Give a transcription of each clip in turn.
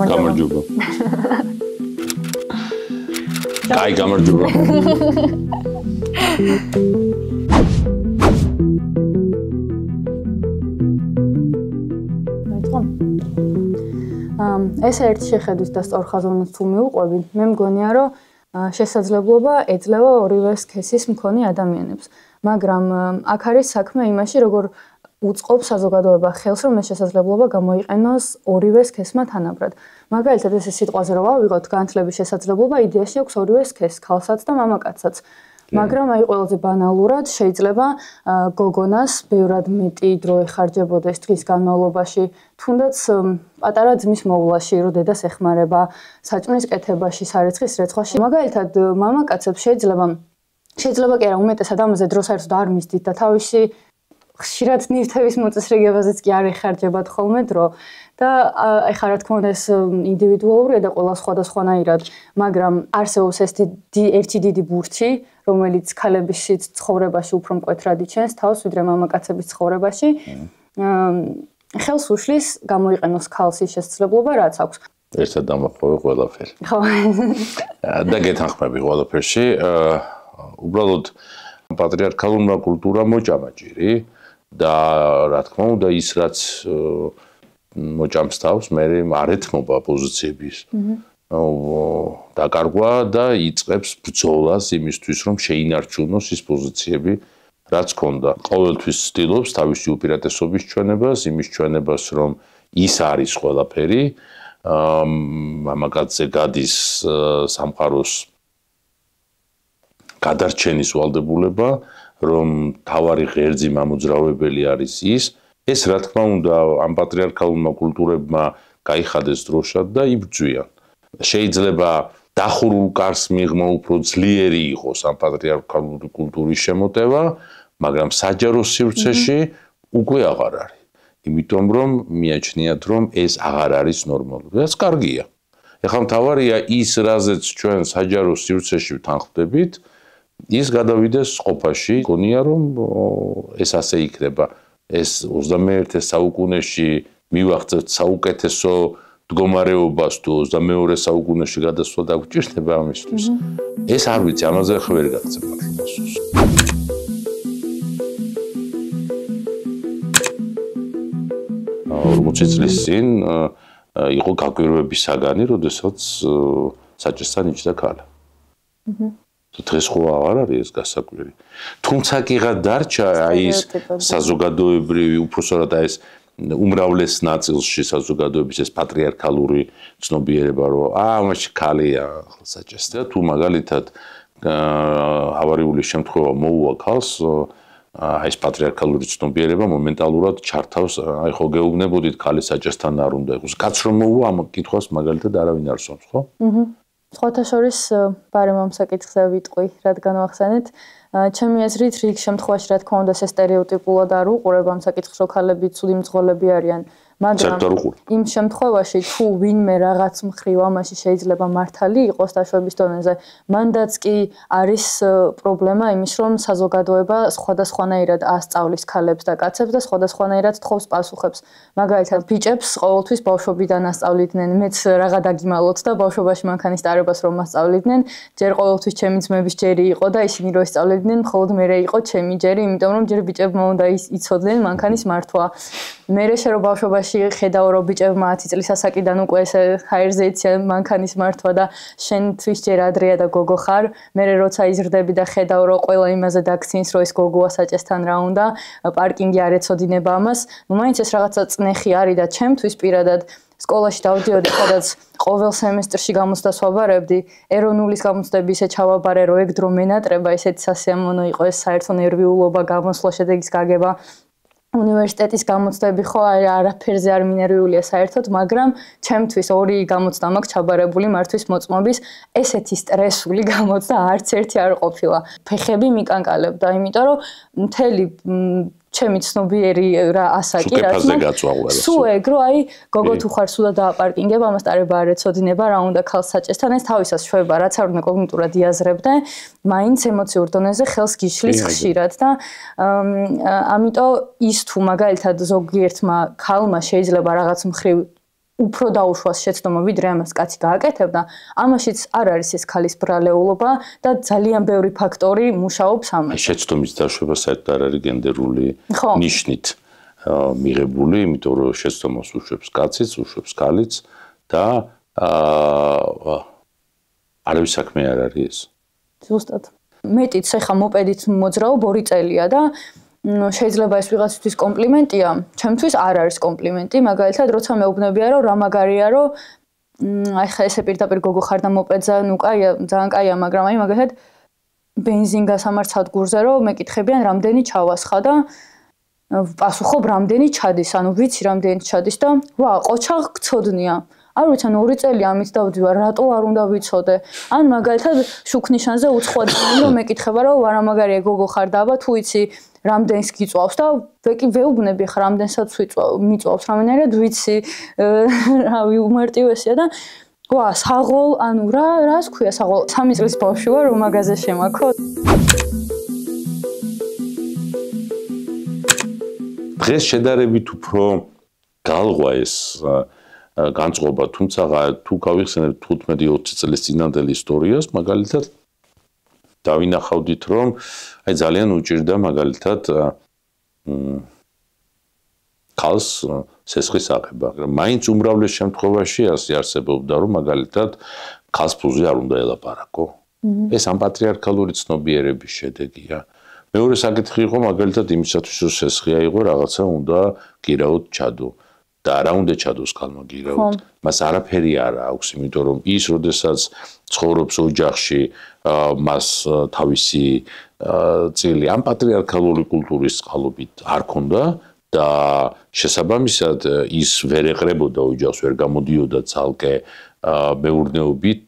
გამარჯობა. Კაი გამარჯობა. ეს ერთ შეხედვის და სწორხაზოვნად თუ მივუყვები, მე მგონია, რომ შესაძლებლობა ეძლევა ორივე სქესის მქონე ადამიანებს. მაგრამ აქ არის საქმე იმაში, როგორ უწყობს საზოგადოება ხელს, რომ ეს შესაძლებლობა გამოიყენოს ორივე სქესმა თანაბრად. მაგალითად, ეს სიტყვაზე რომ ავიღოთ, განათლების შესაძლებლობა იდეაში აქვს ორივე სქესს, ქალსაც და მამაკაცსაც. მაგრამ აი ყველაზე ბანალურად შეიძლება გოგონას ბევრად მეტი დრო ეხარჯებოდეს დღის განმავლობაში, თუნდაც პატარა ძმის მოვლაში, რომ დედას ეხმარება, საჭმლის კეთებაში, სარეცხის რეცხვაში. მაგალითად, მამაკაცებს შეიძლება კი არა უმეტესად ამაზე დრო საერთოდ არ მისდით და თავისი ხშირად ნივთების მოწესრიგებაზეც კი არ ეხარჯებათ ხოლმე დრო და ეხლა რა თქმა უნდა ეს ინდივიდუალურია და ყველა სხვადასხვანაირად, მაგრამ არსებობს ეს ერთი დიდი ბურთი, რომელიც ქალების ცხოვრებაში უფრო მკვეთრად იჩენს თავს, ვიდრე მამაკაცების ცხოვრებაში. ხელს უშლის გამოიყენოს ქალს ის შესაძლებლობა, რაც აქვს. ერთად დამახმოვე ყველაფერი. ხო. და გეთანხმები ყველაფერში. უბრალოდ პატრიარქალურმა კულტურამ მოჭამაჭირი და რა თქმა უნდა ის რაც მოჭამს თავს, მე არ ეთმობა პოზიციების დაკარგვა და იწყებს ბრძოლას იმისთვის, რომ შეინარჩუნოს ის პოზიციები, რაც ჰქონდა. ყოველთვის ცდილობს თავისი უპირატესობის ჩვენებას, იმის ჩვენებას, რომ ის არის ყველაფერი, მამაკაცზე გადის სამყაროს გადარჩენის ვალდებულება, რომ თავარი ღერძი მამოძრავებელი არის ის. ეს რა თქმა უნდა ამ პატრიარქალურმა კულტურებმა გაიხადეს დროშად და იბრძვიან. შეიძლება დახურულ კარს მიღმა უფრო ძლიერი იყოს ამ პატრიარქალური კულტურის შემოტევა, მაგრამ საჯარო სივრცეში უკვე აღარ არის. იმიტომ რომ მიაჩნიათ რომ ეს აღარ არის ნორმალური. ეს კარგია. ეხლა მთავარია ის რაზეც ჩვენ საჯარო სივრცეში ვთანხმდებით, ის გადავიდეს ყოფაში. გონია რომ ეს ასე იქნება. ეს 21 საუკუნეში მივახცევთ საუკეთესო მდგომარეობას თუ 22 საუკუნეში გადასვლა დაგვჭირდება ამისთვის. ეს არ ვიცი, ამაზე ხ ვერ გაგცემ პასუხს. 40 წლის წინ იყო გაკვირვების საგანი, როდესაც საჭესთან იჯდა ქალა. დღეს ხო აღარ არის ეს გასაკვირი. თუმცა კიღა დარჩა აი ეს საზოგადოებრივი, უпроსორად ეს უმრავლეს ნაწილში საზოგადოების ეს პატრიარქალური ცნობიერება, რომ ამაში ქალია საჭესთან. თუ მაგალითად ავარიული შემთხვევა მოუვა ქალს, აი ეს პატრიარქალური ცნობიერება მომენტალურად ჩართავს, აი ხო გეუბნებოდით ქალი საჭესთან არ უნდა იყოს. კაც რომ მოუვა ამ კითხვას მაგალითად არავინ არ სვამს, ხო? სხვათა შორის ბარემ ამ საკითხზე ვიტყვი, რადგან ვახსენეთ. ჩემი აზრით, რიგ შემთხვევაში რა თქმა უნდა ეს სტერეოტიპულად არ უყურებ ამ საკითხს, რომ ქალები ცუდი მძღოლები არიან. მაგრამ იმ შემთხვევაში თუ ვინმე რაღაც მხრივ ამაში შეიძლება მართალი იყოს დაშვების დონეზე, მანდაც კი არის პრობლემა იმის, რომ საზოგადოება სხვადასხვანაირად ასწავლის ქალებს და კაცებს და სხვადასხვანაირად თხოვს პასუხებს. მაგალითად, ბიჭებს ყოველთვის ბავშვობიდან ასწავლიდნენ, მეც რაღა დაგიმალოთ და ბავშვობაში მანქანის ტარებას რომ მასწავლიდნენ, ჯერ ყოველთვის ჩემი ძმების ჯერი იყო და ისინი რო ისწავლიდნენ, მხოლოდ მერე იყო ჩემი ჯერი, იმიტომ რომ ჯერ ბიჭებმა უნდა იცოდნენ მანქანის მართვა. მერე შე რო ბავშვობაში ხედავ რომ ბიჭებმა 10 წლის ასაკიდან უკვე ეს ჰაერზე იციან მანქანის მართვა და შენთვის ჯერ ადრეა და გოგო ხარ, მერე როცა იზრდები და ხედავ რომ ყველა იმაზე დაგცინს რომ ეს გოგოა საჭესთან რა უნდა, პარკინგი არ ეცოდინება ამას, ნუ მაინც ეს რაღაცა წნეხი არის და ჩემთვის პირადად სკოლაში დავდიოდი, სადაც ყოველ სემესტრში გამოცდას ვაბარებდი, ეროვნულის გამოცდები ისე ჩავაბარე, რომ ეგ დრო მენატრება, ესეთი სასიამოვნო იყო ეს საერთო ნერვიულობა, გამოსვლა, შედეგის გაგება. უნივერსიტეტის გამოცდები ხო არაფერზე არ მინერვიულია საერთოდ, მაგრამ ჩემთვის ორი გამოცდა მაქვს ჩაბარებული მართვის მოწმობის, ესეთი სტრესული გამოცდა არც ერთი არ ყოფილა. ფეხები მიკანკალებდა, იმიტომ რომ მთელი ჩემი ცნობიერი რა ასაკი რაც სულ ეგ რომ აი გოგო თუ ხარ სულა დააპარკინგებ ამას ტარება არ ეცოდინება რა უნდა ქალს საჭესთან ეს თავისას შვება რაც არ უნდა კოგნიტურად იაზრებდე მაინც ემოციურ დონეზე ხელს გიშლის ხშირად და ამიტომ ის თუ მაგალითად ზოგიერთმა ქალმა შეიძლება რაღაც მხრივ უფრო დაუშვას შეცდომა ვიდრე ამას კაცი გააკეთებდა, ამაშიც არ არის ეს ქალის ბრალეულობა და ძალიან ბევრი ფაქტორი მუშაობს ამაზე. შეცდომის დაშვება საერთოდ არ არის გენდერული ნიშნით მიღებული, იმიტომ რომ შეცდომას უშვებს კაციც, უშვებს ქალიც და არავის საქმე არ არის ეს. ზუსტად. მეტიც ეხა მოპედით მოძრაობ 2 წელია და შეიძლება ეს ვიღაცისთვის კომპლიმენტია, ჩემთვის არ არის კომპლიმენტი, მაგალითად, როცა მეუბნებია, რომ რა მაგარია, რომ აი ხა ესე პირდაპირ გოგო ხარ და მოპედზე, ნუ კაია, ძალიან კაია, მაგრამ აი მაგალითად ბენზინ გასამართ სადგურზე, რომ მეკითხებიან, რამდენი ჩავასხა და პასუხობ, რამდენი ჩადის, ანუ ვიცი, რამდენი ჩადის და ვა, ყოჩაღ გწოდნია. არ ვიცი, 2 წელი ამით დავდივარ, რატო არ უნდა ვიცოდე? ან მაგალითად შუქნიშანზე უცხოადიანი რომ მეკითხება, რომ არა მაგარია გოგო ხარ და აბა თუ იცი რამდენს გიწვავს და ვეუბნები ხარ რამდენსაც მიწვავს, რამენერად ვიცი, რავი, უმარტივესია და ვა, საღოლ, ანუ რას ქვია საღოლ? 3 წლის ბავშვი ვარ, რომ მაღაზია შემაქო. დღეს შედარებით უფრო გალღვა ეს განწყობა, თუმცა თუ გავიხსენებთ 15-20 წლის წინანდელ ისტორიას, მაგალითად დავინახავდით, რომ აი ძალიან უჭირდა მაგალითად ქალს სესხის აღება. მაინც უმრავლეს შემთხვევაში ასე არსებობდა, რომ მაგალითად ქალს ფუზე არ უნდა ელაპარაკო. ეს ამ პატრიარქალური ცნობიერების შედეგია. მეორე საკითხი იყო მაგალითად იმისათვის, რომ სესხი აიღო, რაღაცა უნდა გირაოდ ჩადო. და რა უნდა ჩადოს ქალმა გირაოდ. მას არაფერი არ აქვს, იმიტომ რომ ის, როდესაც ცხოვრობს ოჯახში, მას თავისი წილი ამ პატრიარქალური კულტურის წყალობით არ ქონდა და შესაბამისად ის ვერ ეყრებოდა ოჯახს, ვერ გამოდიოდა ცალკე მეურნეობით,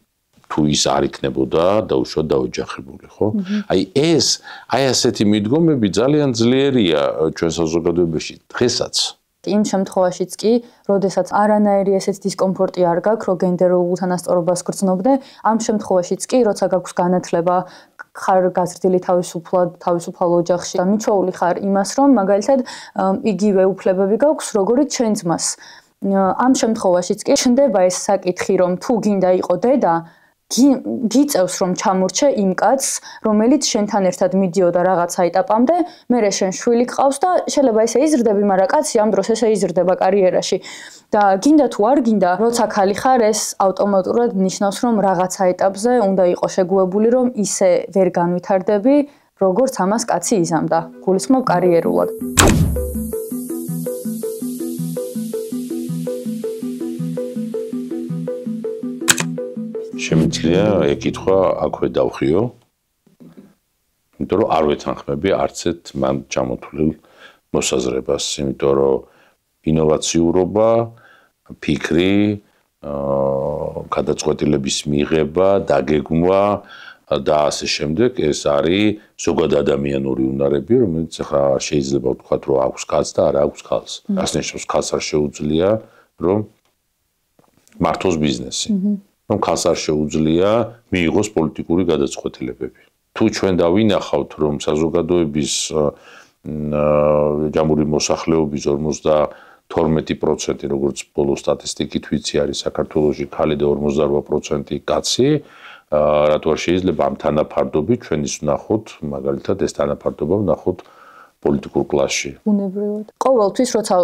თუ ის არ იქნებოდა დაუშვათ დაოჯახებული, ხო? აი ეს, აი ასეთი მიდგომები ძალიან ძლიერია ჩვენ საზოგადოებაში დღესაც. იმ შემთხვევაშიც კი, როდესაც არანაირი ესეთ დისკომფორტი არ გაქვს, რომ გენდერულ უთანასწორობას გრძნობდე, ამ შემთხვევაშიც კი, როცა გაქვს განათლება, ხარ გაზრდილი თავისუფალ ოჯახში და მიჩვეული ხარ იმას, რომ მაგალითად იგივე უფლებები გაქვს, როგორიც ჩვენ ძმას. ამ შემთხვევაშიც კი ჩნდება ეს საკითხი, რომ თუ გინდა იყო დედა, გიწევს რომ ჩამორჩე იმ კაცს, რომელიც შენთან ერთად მიდიოდა რაღაცა ეტაპამდე, მერე შენ შვილი გყავს და შეიძლება ესე იზრდები, მაგრამ კაცი ამ დროს ესე იზრდება კარიერაში. და გინდა თუ არ გინდა, როცა ქალი ხარ, ეს ავტომატურად ნიშნავს, რომ რაღაცა ეტაპზე უნდა იყოს შეგუებული, რომ ისე ვერ განვითარდები, როგორც ამას კაცი იზამდა. გულისხმობ კარიერულად. შემიძლია ეკითხვა აქვე დავხიო. იმიტომ რომ არ ვეთანხმები არც ერთ მან ჩამოთვლილ მოსაზრებას, იმიტომ რომ ინოვაციურობა, ფიქრი, გადაწყვეტილების მიღება, დაგეგმვა და ასე შემდეგ, ეს არის ზოგად ადამიანური უნარები, რომელიც ახლა შეიძლება ვთქვათ, რომ აქვს კაცს და არ აქვს ქალს. რას ნიშნავს ქალს არ შეუძლია, რომ მართოს ბიზნესი. რომ ქალს არ შეუძლია მიიღოს პოლიტიკური გადაწყვეტილებები. თუ ჩვენ დავინახავთ, რომ საზოგადოების ჯამური მოსახლეობის 52%, როგორც ბოლო სტატისტიკით ვიცი, არის საქართველოში ქალი და 48% კაცი, რატო არ შეიძლება ამ თანაფარდობით ჩვენ ის ვნახოთ, მაგალითად ეს თანაფარდობა ვნახოთ პოლიტიკურ კლასში. უნებრივად. ყოველთვის როცა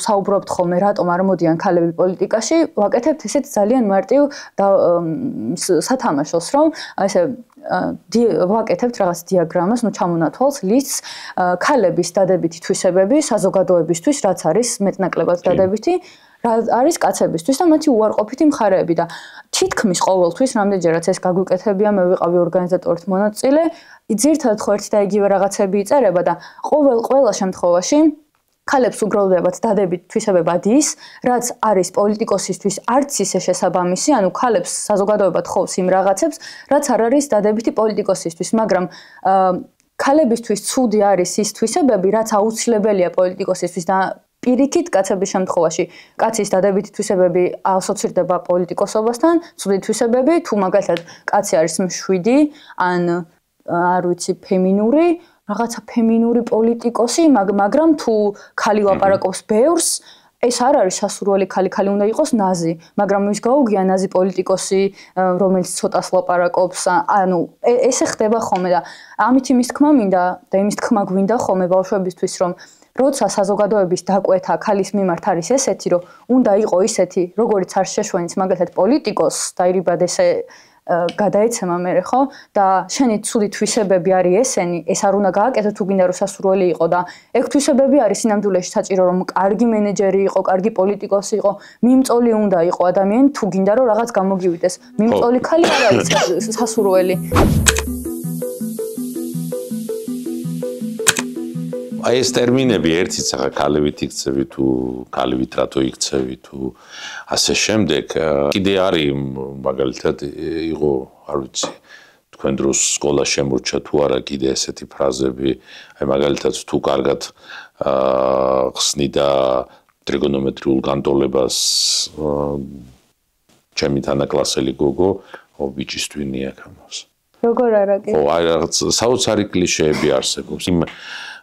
საუბრობთ ხოლმე რატომ არ მოდიან ქალები პოლიტიკაში, ვაკეთებთ ესეთ ძალიან მარტივ სათამაშოს, რომ ესე ვაკეთებთ რაღაც დიაგრამას, ნუ ჩამონათვალს ლისტს ქალების დადებითი თვისებები საზოგადოებისთვის, რაც არის მეტნაკლებად დადებითი, რა არის კაცებისთვის და მათი უარყოფითი მხარეები და თითქმის ყოველთვის რამდენჯერაც ეს გაგვიკეთებია, მე ვიყავი ორგანიზატორით მონაწილე, ძირთადად ხო ერთი და იგივე რაღაცები იწერება და ყველა შემთხვევაში ქალებს უგროვდებათ დადებით თვისებებად ის, რაც არის პოლიტიკოსისთვის არც ისე შესაბამისი, ანუ ქალებს საზოგადოება თხოვს იმ რაღაცებს, რაც არ არის დადებითი პოლიტიკოსისთვის, მაგრამ ქალებისთვის ცუდი არის ის თვისებები, რაც აუცილებელია პოლიტიკოსისთვის და პირიქით კაცების შემთხვევაში კაცის დადებითი თვისებები ასოცირდება პოლიტიკოსობასთან, ცუდი თვისებები, თუ მაგალითად კაცი არის მშვიდი, ან არ ვიცი, ფემინური, რაღაცა ფემინური პოლიტიკოსი, მაგრამ თუ ქალი ლაპარაკობს ბევრს, ეს არ არის სასურველი ქალი უნდა იყოს ნაზი, მაგრამ ის გაუგია ნაზი პოლიტიკოსი, რომელიც ცოტას ლაპარაკობს, ანუ ესე ხდება ხოლმე და ამით იმის თქმა მინდა და იმის თქმა გვინდა ხოლმე ბავშვებისთვის, რომ როცა საზოგადოების დაკვეთა ქალის მიმართ არის ესეთი, რომ უნდა იყო ისეთი, როგორც არ შეშვენიც მაგალითად პოლიტიკოსს დაირიბად ესე გადაეცემა მე ხო და შენი ცუდი თვისებები არის ესენი, ეს არ უნდა გააკეთო თუ გინდა რომ სასურველი იყო და ეგ თვისებები არის სინამდვილეში საჭირო რომ კარგი მენეჯერი იყო, კარგი პოლიტიკოსი იყო, მიმწოლი უნდა იყო ადამიანი თუ გინდა რომ რაღაც გამოგივიდეს. მიმწოლი ქალი არ არის სასურველი. აი ეს ტერმინები ერთიც ახლა ქალევით იქცევი თუ ქალევით რატო იქცევი თუ ასე შემდეგ კიდე არის მაგალითად იყო არ ვიცი თქვენ დროს სკოლა შემორჩა თუ არა კიდე ესეთი ფრაზები აი მაგალითად თუ კარგად ხსნიდა ტრიგონომეტრიულ განტოლებას ჩემი თანაკლასელი გოგო ბიჭის twin-ი აქვს როგორ არა კი ხო აი რაღაც საოცარი კლიშეები არსებობს იმ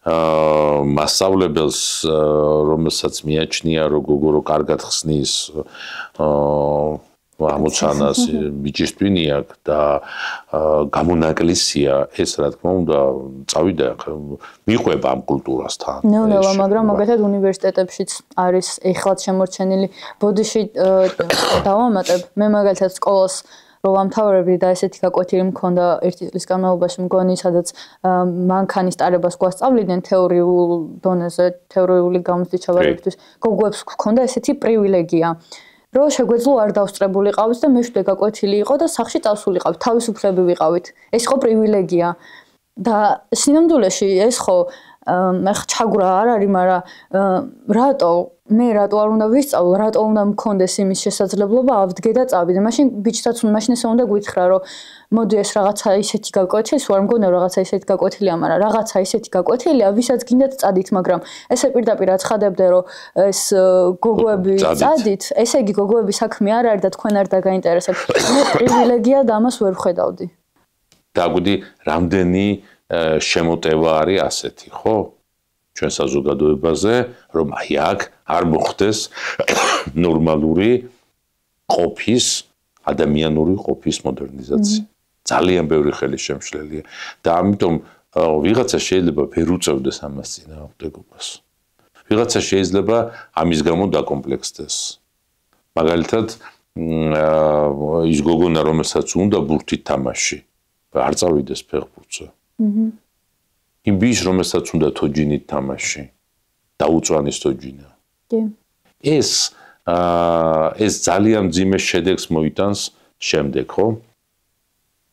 მასწავლებელს რომელსაც მიაჩნია რომ გოგო რო კარგად ხსნის ამოცანას ბიჭის twin-ი აქვს და გამონაკლისია ეს რა თქმა უნდა წავიდა მიყვება ამ კულტურასთან ნელა მაგრამ მაგალითად უნივერსიტეტებშიც არის ეხლაც შემორჩენილი ბოდიში დავამატებ მე მაგალითად სკოლას რომ ამთავრებდი და ესეთი გაკვეთილი მქონდა ერთი წლის განმავლობაში მგონი, სადაც მანქანის ტარებას გვასწავლიდნენ თეორიულ დონეზე, თეორიული გამოცდის ჩავარებისთვის. გოგოებს გქონდა ესეთი პრივილეგია, რომ შეგვეძლო არ დავსწრებულიყავით და მეშვიდე გაკვეთილი იყო და სახლში წავსულიყავით, თავისუფლები ვიყავით. ეს იყო პრივილეგია. და სინამდვილეში ეს ხო ჩაგვრა არ არის, მაგრამ რატო არ უნდა ვისწავლო, რატო უნდა მქონდეს იმის შესაძლებლობა ავდგე და წავიდე. მაშინ ბიჭსაც მაშინ ესე უნდა გითხრა, რომ მოდი ეს რაღაცა ისეთი გაკვეთილი, ვარ მგონი რაღაცა ისეთი გაკვეთილია, მაგრამ რაღაცა ისეთი გაკვეთილია, ვისაც გინდათ წადით, მაგრამ ესე პირდაპირ აცხადებდე, რომ ეს გოგოები წადით, ესე იგი გოგოების საქმე არ არის და თქვენ არ დაგაინტერესებთ. მე პრივილეგია და ამას ვერ ვხედავდი. დაგვიდი რამდენი შემოტევა არის ასეთი, ხო? ჩვენ საზოგადოებაზე, რომ აი აქ არ მოხდეს ნორმალური ყოფის, ადამიანური ყოფის მოდერნიზაცია. ძალიან ბევრი ხელი შემშლელია და ამიტომ ვიღაცა შეიძლება ვერ უწევდეს ამას წინააღმდეგობას. ვიღაცა შეიძლება ამის გამო დაკომპლექსდეს. მაგალითად, ის გოგონა, რომელსაც უნდა ბურთით თამაში, არ წავიდეს ფეხბურთზე. იმ ბიჭს, რომელსაც უნდა თოჯინით თამაში, დაუწვანის თოჯინა. კი. ეს ძალიან მძიმე შედეგს მოიტანს შემდეგ, ხო?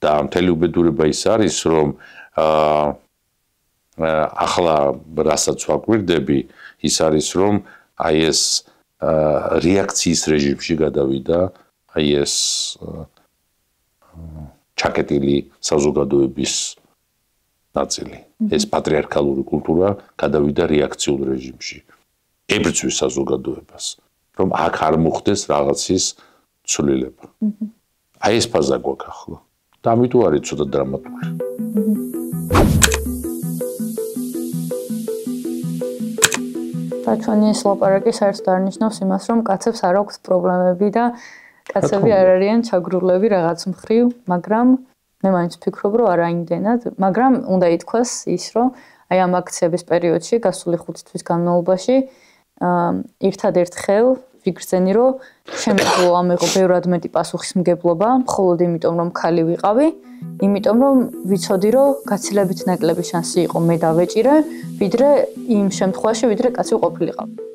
და მთელი უბედურება ის არის, რომ ახლა რასაც ვაკვირდები, ის არის, რომ აი ეს რეაქციის რეჟიმში გადავიდა, აი ეს ჩაკეტილი საზოგადოების ნაწილი. ეს პატრიარქალური კულტურა გადავიდა რეაქციულ რეჟიმში. ებრძვის საზოგადოებას, რომ აქ არ მოხდეს რაღაცის ცვლილება. აი ეს ფაზა გვაქვს ახლა. და ამიტომ არის ცოტა დრამატული. ჩვენი ეს ლაპარაკი საერთოდ არ ნიშნავს იმას, რომ კაცებს არ აქვს პრობლემები და კაცები არ არიან ჩაგრულები რაღაც მხრივ, მაგრამ მე მაინც ვფიქრობ, რომ არა იმდენად, მაგრამ უნდა ითქვას ის, რომ აი ამ აქციების პერიოდში, გასული 5 თვის განმავლობაში, ერთადერთ ხელ ვიგრძენი, რომ შემეძლო ამეღო ბევრად მეტი პასუხისმგებლობა, მხოლოდ იმიტომ, რომ ქალი ვიყავი, იმიტომ, რომ ვიცოდი, რომ გაცილებით ნაკლები შანსი იყო მე დავეჭირე, ვიდრე იმ შემთხვევაში, ვიდრე კაცი ყოფილიყავ.